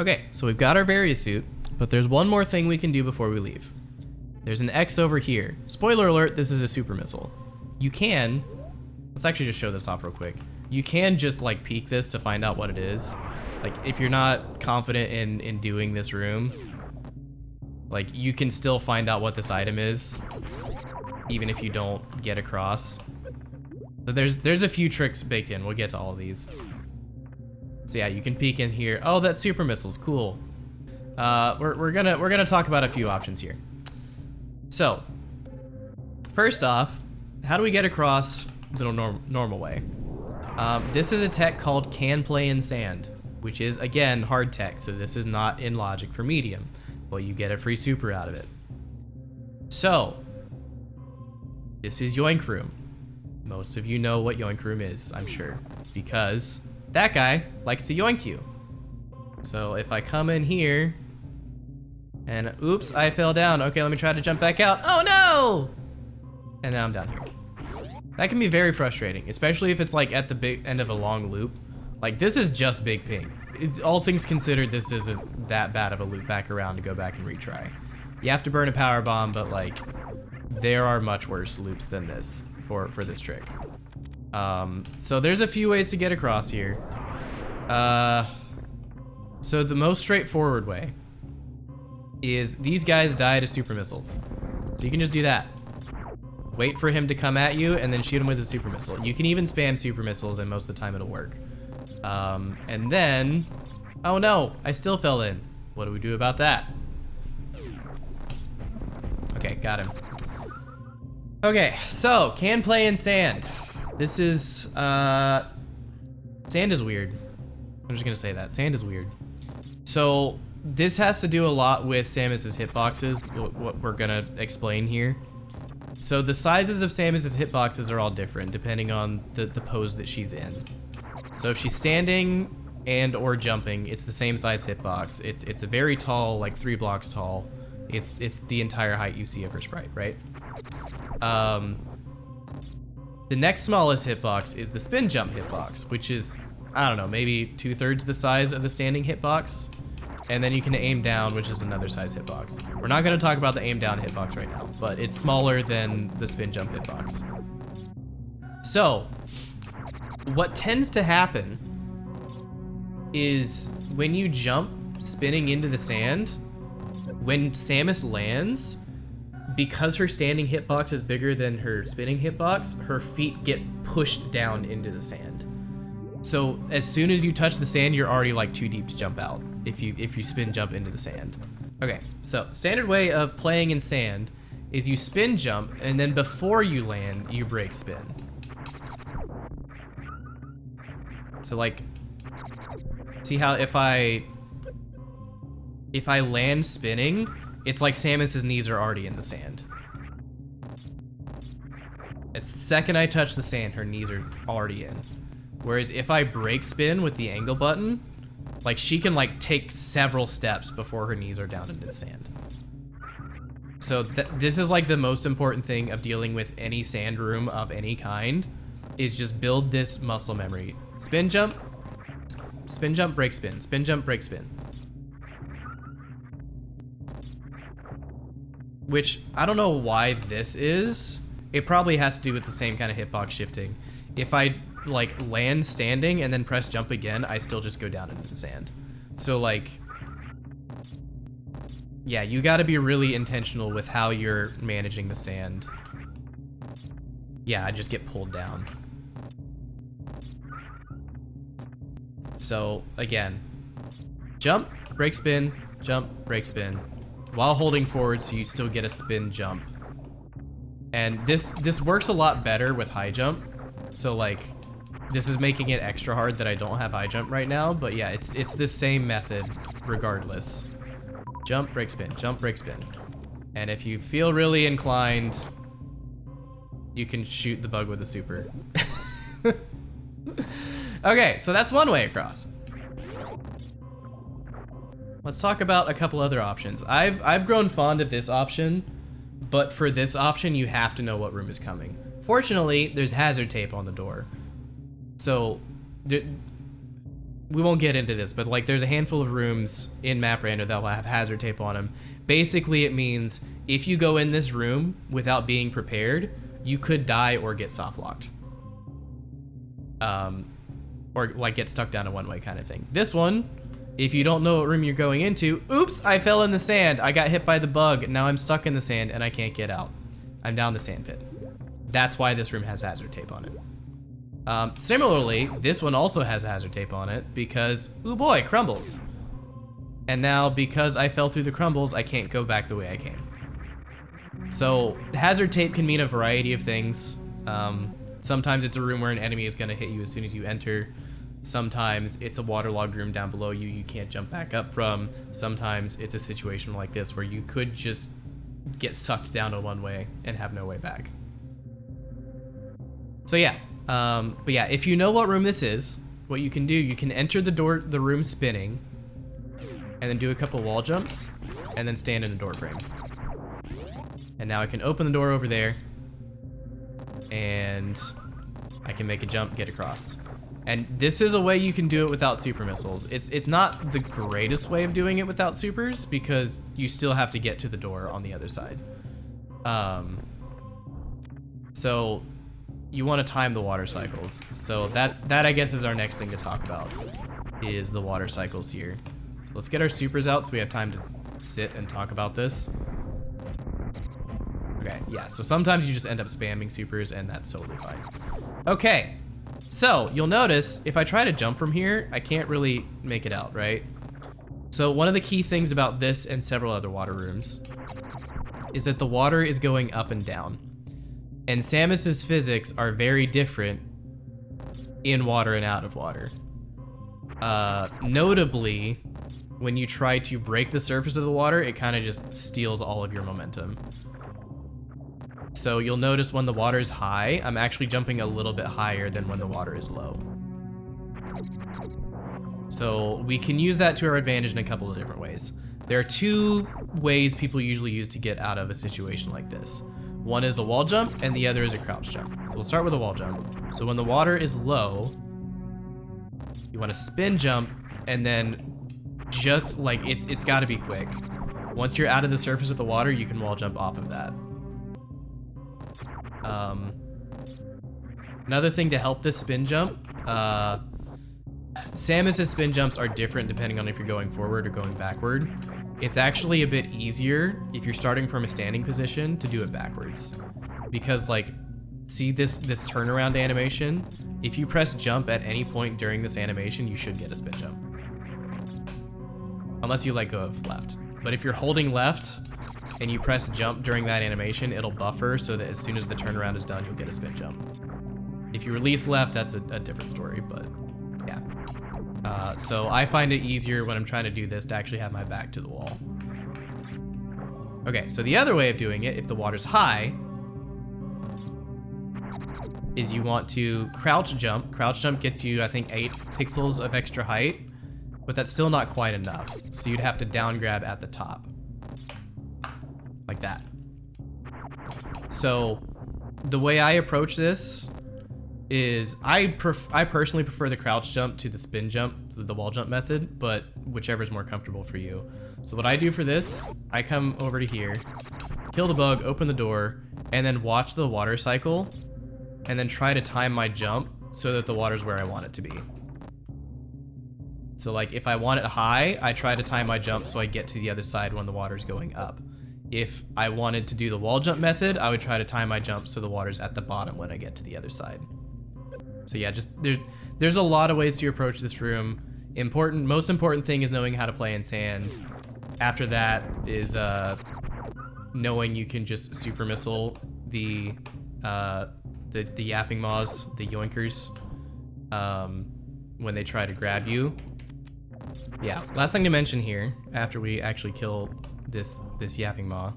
Okay, so we've got our various suit, but there's one more thing we can do before we leave. There's an X over here. Spoiler alert, this is a super missile. You can, let's actually just show this off real quick. You can just like peek this to find out what it is. Like if you're not confident in doing this room, like you can still find out what this item is, even if you don't get across. So there's a few tricks baked in. We'll get to all of these. So yeah, you can peek in here. Oh, that's super missiles, cool. We're gonna talk about a few options here. So, first off, how do we get across the normal way? This is a tech called Can Play in Sand, which is again hard tech. So this is not in logic for medium, but you get a free super out of it. So, this is Yoink Room. Most of you know what Yoink Room is, I'm sure, because that guy likes to yoink you. So if I come in here and oops, I fell down. Okay, let me try to jump back out. Oh no! And now I'm down here. That can be very frustrating, especially if it's like at the big end of a long loop. Like this is just big ping. All things considered, this isn't that bad of a loop back around to go back and retry. You have to burn a power bomb, but like there are much worse loops than this for this trick. So there's a few ways to get across here. So the most straightforward way is these guys die to super missiles. So you can just do that. Wait for him to come at you and then shoot him with a super missile. You can even spam super missiles and most of the time it'll work. And then, oh no, I still fell in. What do we do about that? Okay, got him. Okay, so Can Play in Sand. This is, sand is weird. I'm just gonna say that, sand is weird. So this has to do a lot with Samus's hitboxes, what we're gonna explain here. So the sizes of Samus's hitboxes are all different depending on the pose that she's in. So if she's standing and or jumping, it's the same size hitbox. It's a very tall, like 3 blocks tall. It's the entire height you see of her sprite, right? The next smallest hitbox is the spin jump hitbox, which is, I don't know, maybe 2/3 the size of the standing hitbox. And then you can aim down, which is another size hitbox. We're not gonna talk about the aim down hitbox right now, but it's smaller than the spin jump hitbox. So, what tends to happen is when you jump spinning into the sand, when Samus lands, because her standing hitbox is bigger than her spinning hitbox, her feet get pushed down into the sand. So as soon as you touch the sand, you're already like too deep to jump out if you spin jump into the sand. Okay, so standard way of playing in sand is you spin jump and then before you land, you break spin. So like, see how if I land spinning, it's like Samus's knees are already in the sand. The second I touch the sand, her knees are already in. Whereas if I break spin with the angle button, like she can like take several steps before her knees are down into the sand. So this is like the most important thing of dealing with any sand room of any kind, is just build this muscle memory. Spin jump, break spin, spin jump, break spin. Which, I don't know why this is. It probably has to do with the same kind of hitbox shifting. If I like land standing and then press jump again, I still just go down into the sand. So like, yeah, you gotta be really intentional with how you're managing the sand. Yeah, I just get pulled down. So again, jump, break spin, while holding forward so you still get a spin jump. And this works a lot better with high jump. So like, this is making it extra hard that I don't have high jump right now, but yeah, it's the same method regardless. Jump, break spin, jump, break spin. And if you feel really inclined, you can shoot the bug with a super. Okay, so that's one way across. Let's talk about a couple other options. I've grown fond of this option, but for this option, you have to know what room is coming. Fortunately, there's hazard tape on the door. So we won't get into this, but like there's a handful of rooms in Map Rando that will have hazard tape on them. Basically, it means if you go in this room without being prepared, you could die or get soft locked. Or like get stuck down a one-way kind of thing. This one, if you don't know what room you're going into, oops, I fell in the sand. I got hit by the bug. Now I'm stuck in the sand and I can't get out. I'm down the sand pit. That's why this room has hazard tape on it. Similarly, this one also has hazard tape on it because, ooh boy, crumbles. And now because I fell through the crumbles, I can't go back the way I came. So hazard tape can mean a variety of things. Sometimes it's a room where an enemy is gonna hit you as soon as you enter. Sometimes it's a waterlogged room down below you you can't jump back up from. Sometimes it's a situation like this where you could just get sucked down a one way and have no way back. So yeah, but yeah, if you know what room this is, what you can do, you can enter the room spinning, and then do a couple wall jumps, and then stand in a door frame. And now I can open the door over there, and I can make a jump, get across. And this is a way you can do it without super missiles. It's not the greatest way of doing it without supers because you still have to get to the door on the other side. So you want to time the water cycles. So that I guess is our next thing to talk about, is the water cycles here. So let's get our supers out so we have time to sit and talk about this. Okay, yeah, so sometimes you just end up spamming supers and that's totally fine. Okay, so you'll notice if I try to jump from here, I can't really make it out, right? So one of the key things about this and several other water rooms is that the water is going up and down. And Samus's physics are very different in water and out of water. Notably, when you try to break the surface of the water, it kind of just steals all of your momentum. So you'll notice when the water is high, I'm actually jumping a little bit higher than when the water is low. So we can use that to our advantage in a couple of different ways. There are two ways people usually use to get out of a situation like this. One is a wall jump and the other is a crouch jump. So we'll start with a wall jump. So when the water is low, you want to spin jump and then just like it's got to be quick. Once you're out of the surface of the water, you can wall jump off of that. Another thing to help this spin jump, Samus's spin jumps are different depending on if you're going forward or going backward. It's actually a bit easier if you're starting from a standing position to do it backwards. Because like, see this turnaround animation? If you press jump at any point during this animation, you should get a spin jump. Unless you let go of left. But if you're holding left and you press jump during that animation, it'll buffer so that as soon as the turnaround is done, you'll get a spin jump. If you release left, that's a different story, but yeah. So I find it easier when I'm trying to do this to actually have my back to the wall. Okay, so the other way of doing it, if the water's high, is you want to crouch jump. Crouch jump gets you, I think, 8 pixels of extra height, but that's still not quite enough. So you'd have to down grab at the top. Like that. So the way I approach this is I personally prefer the crouch jump to the spin jump, the wall jump method, but whichever is more comfortable for you. So what I do for this, I come over to here, kill the bug, open the door, and then watch the water cycle, and then try to time my jump so that the water's where I want it to be. So like if I want it high, I try to time my jump so I get to the other side when the water's going up. If I wanted to do the wall jump method, I would try to time my jump so the water's at the bottom when I get to the other side. So yeah, just there's a lot of ways to approach this room. Most important thing is knowing how to play in sand. After that is knowing you can just super missile the yapping maws, the yoinkers, when they try to grab you. Yeah, last thing to mention here, after we actually kill this yapping maw.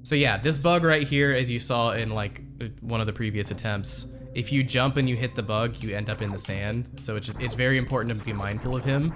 So yeah, this bug right here, as you saw in like one of the previous attempts, if you jump and you hit the bug, you end up in the sand. So it's very important to be mindful of him.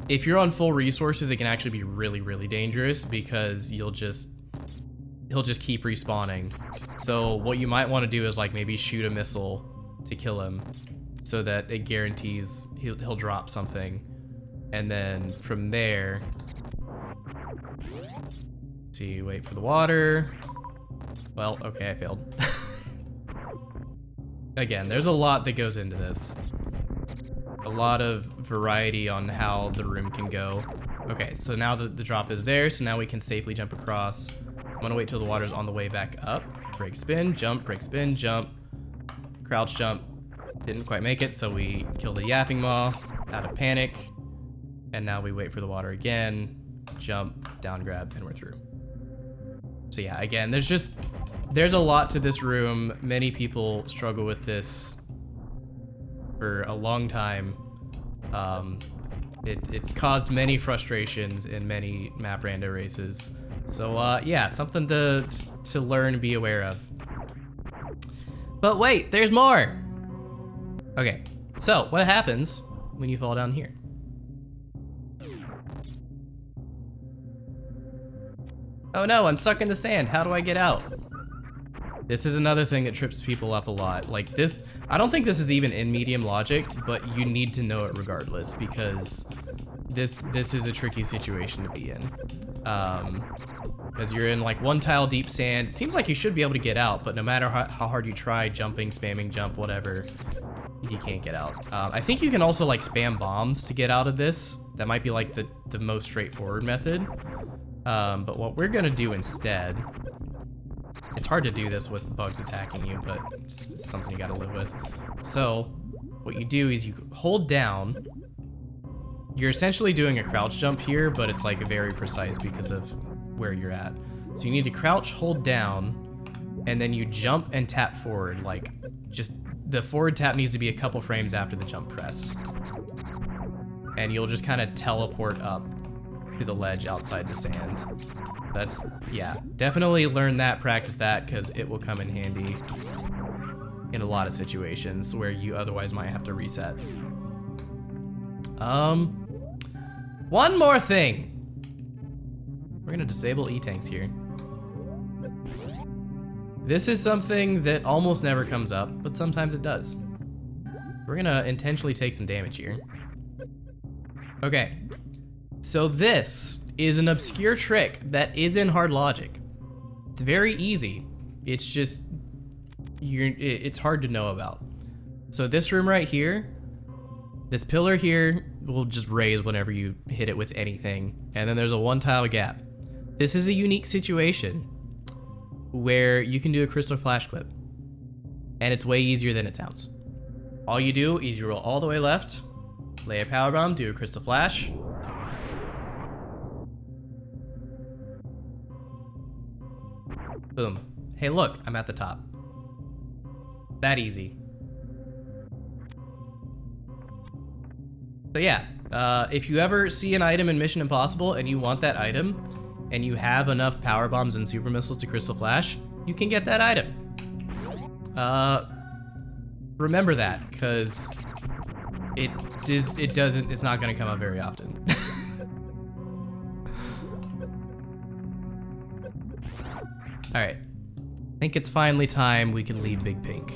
If you're on full resources, it can actually be really, really dangerous because he'll just keep respawning. So what you might want to do is like maybe shoot a missile to kill him so that it guarantees he'll drop something. And then from there, see, wait for the water. Well, okay, I failed. Again, there's a lot that goes into this. A lot of variety on how the room can go. Okay, so now the drop is there, so now we can safely jump across. I'm gonna wait till the water's on the way back up. Break, spin, jump, break, spin, jump. Crouch jump. Didn't quite make it, so we kill the yapping maw out of panic. And now we wait for the water again. Jump, down grab, and we're through. So yeah, again, there's a lot to this room. Many people struggle with this for a long time. It's caused many frustrations in many Map Rando races. So yeah, something to learn and be aware of. But wait, there's more. Okay, so what happens when you fall down here? Oh no, I'm stuck in the sand. How do I get out? This is another thing that trips people up a lot. Like this, I don't think this is even in medium logic, but you need to know it regardless because this is a tricky situation to be in. Because you're in like one tile deep sand. It seems like you should be able to get out, but no matter how hard you try, jumping, spamming, jump, whatever, you can't get out. I think you can also like spam bombs to get out of this. That might be like the most straightforward method. But what we're gonna do instead, it's hard to do this with bugs attacking you, but it's something you gotta live with. So what you do is you hold down. You're essentially doing a crouch jump here, but it's like very precise because of where you're at. So you need to crouch, hold down, and then you jump and tap forward. Like just the forward tap needs to be a couple frames after the jump press. And you'll just kind of teleport up to the ledge outside the sand. That's, yeah, definitely learn that, practice that, because it will come in handy in a lot of situations where you otherwise might have to reset. One more thing. We're gonna disable E-tanks here. This is something that almost never comes up, but sometimes it does. We're gonna intentionally take some damage here. Okay, so this is an obscure trick that is in hard logic. It's very easy. It's just, it's hard to know about. So this room right here, this pillar here will just raise whenever you hit it with anything. And then there's a one tile gap. This is a unique situation where you can do a crystal flash clip. And it's way easier than it sounds. All you do is you roll all the way left, lay a power bomb, do a crystal flash. Boom. Hey look, I'm at the top. That easy. So yeah, if you ever see an item in Mission Impossible and you want that item, and you have enough power bombs and super missiles to crystal flash, you can get that item. Remember that, because it's not gonna come up very often. All right, I think it's finally time we can leave Big Pink.